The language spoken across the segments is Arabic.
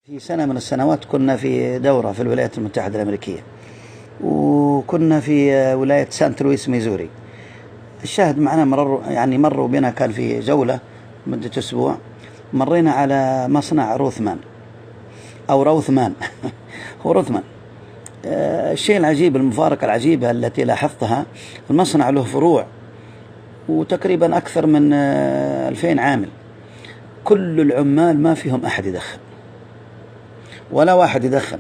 في سنة من السنوات كنا في دورة في الولايات المتحدة الأمريكية، وكنا في ولاية سانت لويس ميزوري. الشاهد معنا مروا بنا، كان في جولة مدة أسبوع. مرينا على مصنع روثمان أو روثمان هو روثمان. الشيء العجيب، المفارقة العجيبة التي لاحظتها، المصنع له فروع وتقريبا أكثر من 2000 عامل. كل العمال ما فيهم أحد يدخن، ولا واحد يدخن،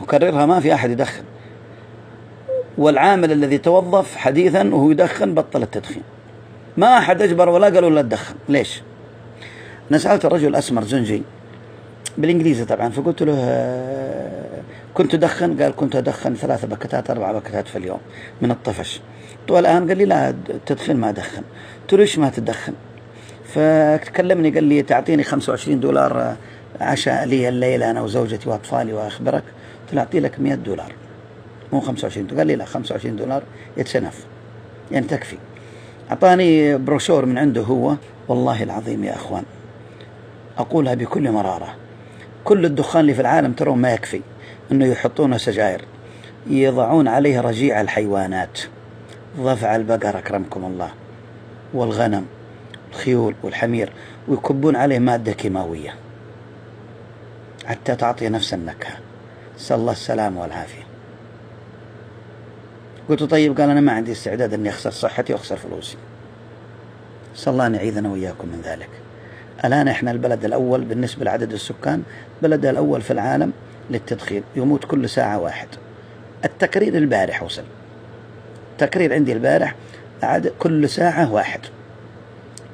وكررها ما في أحد يدخن. والعامل الذي توظف حديثا وهو يدخن بطل التدخين، ما أحد أجبر ولا قالوا لا تدخن. ليش؟ أنا سألت الرجل أسمر زنجي بالإنجليزي طبعا، فقلت له كنت أدخن؟ قال كنت أدخن 3 باكيتات 4 باكيتات في اليوم من الطفش. والآن قال لي لا، التدخين ما أدخن. قلت له ليش ما تدخن؟ فتكلمني قال لي تعطيني $25 عشاء لي الليلة أنا وزوجتي وأطفالي وأخبرك. قلت له أعطي لك $100 مو 25. قال لي لا، $25 يتسنف، يعني تكفي. أعطاني بروشور من عنده هو. والله العظيم يا أخوان، أقولها بكل مرارة، كل الدخان اللي في العالم ترون ما يكفي أنه يحطون سجائر يضعون عليه رجيع الحيوانات، ضفع البقر أكرمكم الله، والغنم، الخيول والحمير، ويكبون عليه مادة كيماوية حتى تعطي نفس النكهة. نسأل الله السلامة والعافية. قلت طيب. قال أنا ما عندي استعداد أني أخسر صحتي وأخسر فلوسي. نسأل الله أن يعيذنا وإياكم من ذلك. الآن إحنا البلد الأول بالنسبة لعدد السكان، بلد الأول في العالم للتدخين، يموت كل ساعة واحد. التقرير البارح وصل، تقرير عندي البارح، كل ساعة واحد،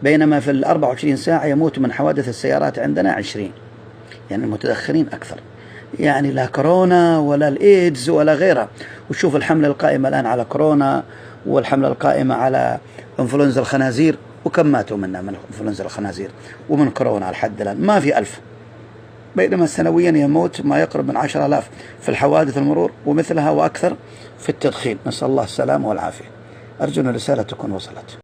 بينما في 24 ساعة يموت من حوادث السيارات عندنا 20. يعني المتدخنين أكثر، يعني لا كورونا ولا الإيدز ولا غيرها. وشوف الحملة القائمة الآن على كورونا، والحملة القائمة على انفلونزا الخنازير، وكم ماتوا منا من انفلونزا الخنازير ومن كورونا الحد الآن ما في 1000، بينما سنويا يموت ما يقرب من 10,000 في الحوادث المرور ومثلها وأكثر في التدخين. نسأل الله السلامة والعافية. أرجو أن الرسالة تكون وصلت.